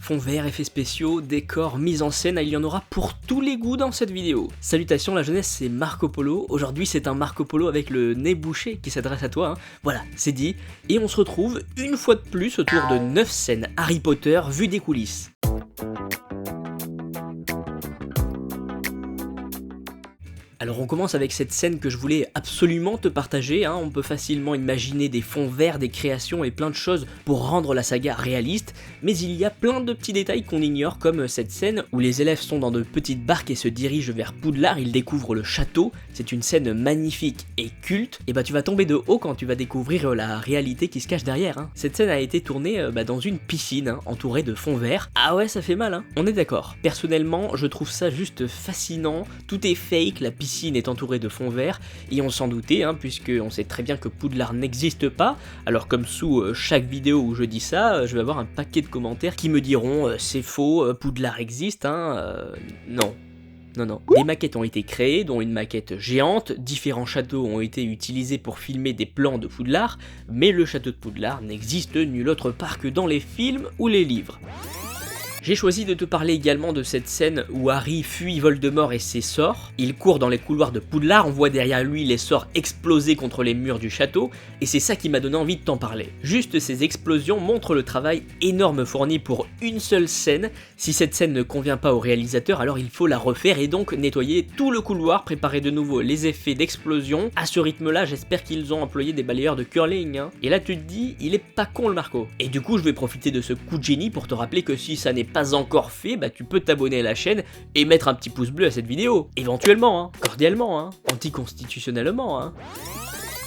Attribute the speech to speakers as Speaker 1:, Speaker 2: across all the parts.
Speaker 1: Fonds verts, effets spéciaux, décors, mise en scène, il y en aura pour tous les goûts dans cette vidéo. Salutations la jeunesse, c'est Marco Polo. Aujourd'hui c'est un Marco Polo avec le nez bouché qui s'adresse à toi, hein. Voilà, c'est dit. Et on se retrouve une fois de plus autour de 9 scènes Harry Potter vues des coulisses. Alors on commence avec cette scène que je voulais absolument te partager, hein. On peut facilement imaginer des fonds verts, des créations et plein de choses pour rendre la saga réaliste, mais il y a plein de petits détails qu'on ignore, comme cette scène où les élèves sont dans de petites barques et se dirigent vers Poudlard, ils découvrent le château. C'est une scène magnifique et culte, et bah tu vas tomber de haut quand tu vas découvrir la réalité qui se cache derrière, hein. Cette scène a été tournée dans une piscine, hein, entourée de fonds verts. Ah ouais, ça fait mal, hein. On est d'accord. Personnellement, je trouve ça juste fascinant, tout est fake, la piscine est entourée de fonds verts, et on s'en doutait, hein, puisque on sait très bien que Poudlard n'existe pas. Alors comme sous chaque vidéo où je dis ça, je vais avoir un paquet de commentaires qui me diront c'est faux, Poudlard existe, hein, non. Non. Des maquettes ont été créées, dont une maquette géante, différents châteaux ont été utilisés pour filmer des plans de Poudlard, mais le château de Poudlard n'existe nulle autre part que dans les films ou les livres. J'ai choisi de te parler également de cette scène où Harry fuit Voldemort et ses sorts. Il court dans les couloirs de Poudlard, on voit derrière lui les sorts exploser contre les murs du château, et c'est ça qui m'a donné envie de t'en parler. Juste ces explosions montrent le travail énorme fourni pour une seule scène. Si cette scène ne convient pas au réalisateur, alors il faut la refaire et donc nettoyer tout le couloir, préparer de nouveau les effets d'explosion. À ce rythme-là, j'espère qu'ils ont employé des balayeurs de curling, hein. Et là tu te dis, il est pas con le Marco. Et du coup, je vais profiter de ce coup de génie pour te rappeler que si ça n'est pas encore fait, bah tu peux t'abonner à la chaîne et mettre un petit pouce bleu à cette vidéo. Éventuellement, hein, cordialement, hein, anticonstitutionnellement, hein.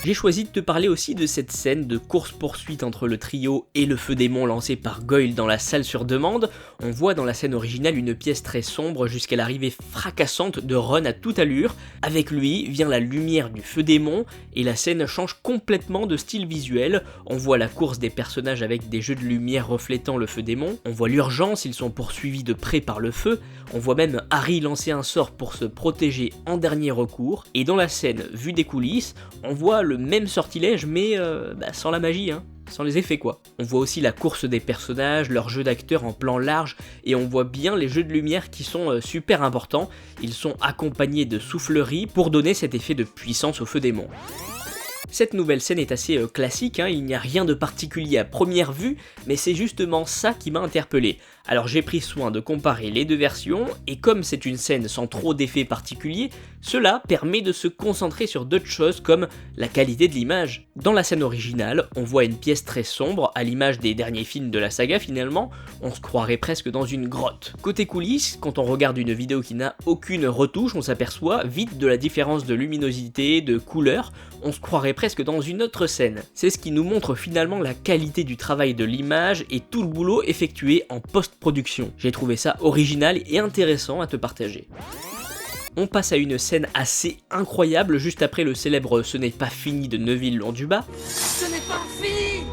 Speaker 1: J'ai choisi de te parler aussi de cette scène de course-poursuite entre le trio et le feu démon lancé par Goyle dans la salle sur demande. On voit dans la scène originale une pièce très sombre jusqu'à l'arrivée fracassante de Ron à toute allure. Avec lui vient la lumière du feu démon et la scène change complètement de style visuel. On voit la course des personnages avec des jeux de lumière reflétant le feu démon. On voit l'urgence, ils sont poursuivis de près par le feu. On voit même Harry lancer un sort pour se protéger en dernier recours. Et dans la scène vue des coulisses, on voit le même sortilège mais sans la magie, hein. Sans les effets quoi. On voit aussi la course des personnages, leur jeu d'acteurs en plan large, et on voit bien les jeux de lumière qui sont super importants. Ils sont accompagnés de souffleries pour donner cet effet de puissance au feu démon. Cette nouvelle scène est assez classique, hein, il n'y a rien de particulier à première vue, mais c'est justement ça qui m'a interpellé. Alors j'ai pris soin de comparer les deux versions, et comme c'est une scène sans trop d'effets particuliers, cela permet de se concentrer sur d'autres choses comme la qualité de l'image. Dans la scène originale, on voit une pièce très sombre, à l'image des derniers films de la saga finalement, on se croirait presque dans une grotte. Côté coulisses, quand on regarde une vidéo qui n'a aucune retouche, on s'aperçoit vite de la différence de luminosité, de couleur, on se croirait presque dans une autre scène. C'est ce qui nous montre finalement la qualité du travail de l'image et tout le boulot effectué en post-production. J'ai trouvé ça original et intéressant à te partager. On passe à une scène assez incroyable juste après le célèbre Ce n'est pas fini de Neville Londubat.
Speaker 2: Ce n'est pas fini!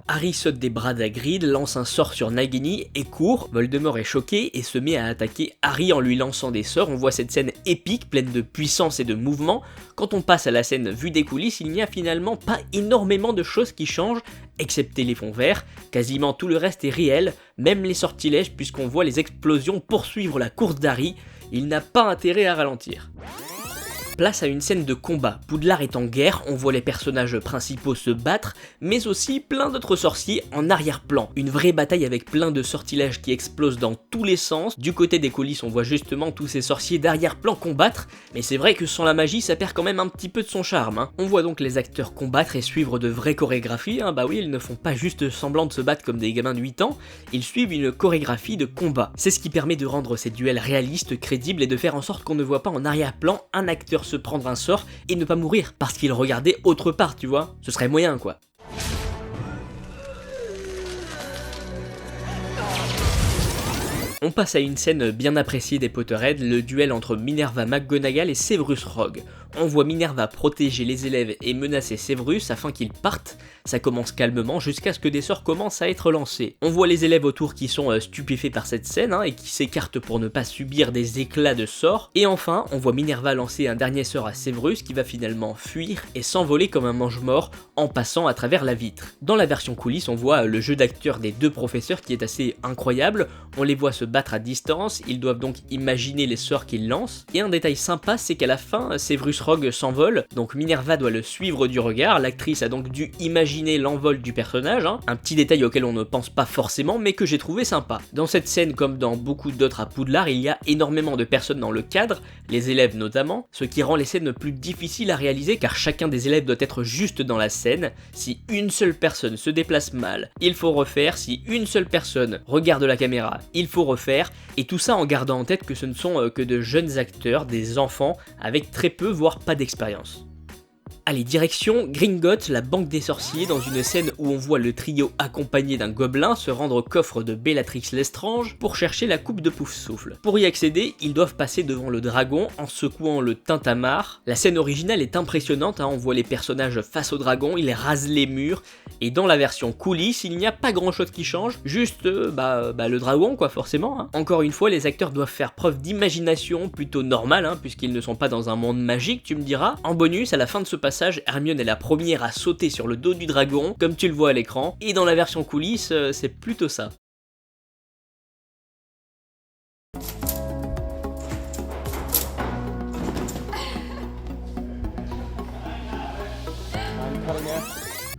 Speaker 1: Harry saute des bras d'Hagrid, lance un sort sur Nagini et court. Voldemort est choqué et se met à attaquer Harry en lui lançant des sorts. On voit cette scène épique, pleine de puissance et de mouvement. Quand on passe à la scène vue des coulisses, il n'y a finalement pas énormément de choses qui changent, excepté les fonds verts. Quasiment tout le reste est réel, même les sortilèges, puisqu'on voit les explosions poursuivre la course d'Harry. Il n'a pas intérêt à ralentir. Place à une scène de combat. Poudlard est en guerre, on voit les personnages principaux se battre, mais aussi plein d'autres sorciers en arrière-plan. Une vraie bataille avec plein de sortilèges qui explosent dans tous les sens. Du côté des coulisses, on voit justement tous ces sorciers d'arrière-plan combattre, mais c'est vrai que sans la magie, ça perd quand même un petit peu de son charme, hein. On voit donc les acteurs combattre et suivre de vraies chorégraphies, hein. Bah oui, ils ne font pas juste semblant de se battre comme des gamins de 8 ans, ils suivent une chorégraphie de combat. C'est ce qui permet de rendre ces duels réalistes, crédibles et de faire en sorte qu'on ne voit pas en arrière-plan un acteur se prendre un sort et ne pas mourir parce qu'il regardait autre part, tu vois. Ce serait moyen quoi. On passe à une scène bien appréciée des Potterheads, le duel entre Minerva McGonagall et Severus Rogue. On voit Minerva protéger les élèves et menacer Severus afin qu'ils partent. Ça commence calmement jusqu'à ce que des sorts commencent à être lancés. On voit les élèves autour qui sont stupéfaits par cette scène et qui s'écartent pour ne pas subir des éclats de sorts. Et enfin, on voit Minerva lancer un dernier sort à Severus qui va finalement fuir et s'envoler comme un mange-mort en passant à travers la vitre. Dans la version coulisses, on voit le jeu d'acteur des deux professeurs qui est assez incroyable. On les voit se battre à distance, ils doivent donc imaginer les sorts qu'ils lancent. Et un détail sympa, c'est qu'à la fin, Severus Rogue s'envole, donc Minerva doit le suivre du regard. L'actrice a donc dû imaginer l'envol du personnage, un petit détail auquel on ne pense pas forcément mais que j'ai trouvé sympa. Dans cette scène comme dans beaucoup d'autres à Poudlard, il y a énormément de personnes dans le cadre, les élèves notamment, ce qui rend les scènes plus difficiles à réaliser car chacun des élèves doit être juste dans la scène. Si une seule personne se déplace mal, il faut refaire, si une seule personne regarde la caméra, il faut refaire, et tout ça en gardant en tête que ce ne sont que de jeunes acteurs, des enfants avec très peu voire pas d'expérience. Allez, direction Gringotts, la banque des sorciers, dans une scène où on voit le trio accompagné d'un gobelin se rendre au coffre de Bellatrix Lestrange pour chercher la coupe de Poufsouffle. Pour y accéder, ils doivent passer devant le dragon en secouant le tintamarre. La scène originale est impressionnante, on voit les personnages face au dragon, ils rasent les murs, et dans la version coulisses, il n'y a pas grand chose qui change, juste le dragon quoi forcément. Encore une fois, les acteurs doivent faire preuve d'imagination plutôt normale, puisqu'ils ne sont pas dans un monde magique, tu me diras. En bonus, à la fin de ce passage, Hermione est la première à sauter sur le dos du dragon, comme tu le vois à l'écran, et dans la version coulisses, c'est plutôt ça.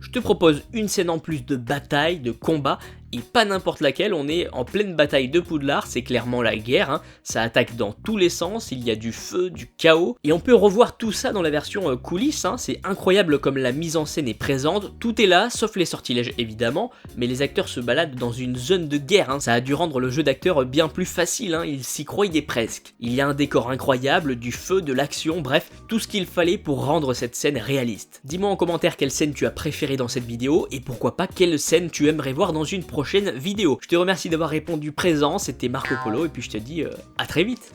Speaker 1: Je te propose une scène en plus de bataille, de combat, et pas n'importe laquelle, on est en pleine bataille de Poudlard, c'est clairement la guerre, ça attaque dans tous les sens, il y a du feu, du chaos, et on peut revoir tout ça dans la version coulisses, c'est incroyable comme la mise en scène est présente, tout est là, sauf les sortilèges évidemment, mais les acteurs se baladent dans une zone de guerre, ça a dû rendre le jeu d'acteur bien plus facile, ils s'y croyaient presque. Il y a un décor incroyable, du feu, de l'action, bref, tout ce qu'il fallait pour rendre cette scène réaliste. Dis-moi en commentaire quelle scène tu as préférée dans cette vidéo, et pourquoi pas quelle scène tu aimerais voir dans une prochaine vidéo. Je te remercie d'avoir répondu présent, c'était Marco Polo, et puis je te dis à très vite.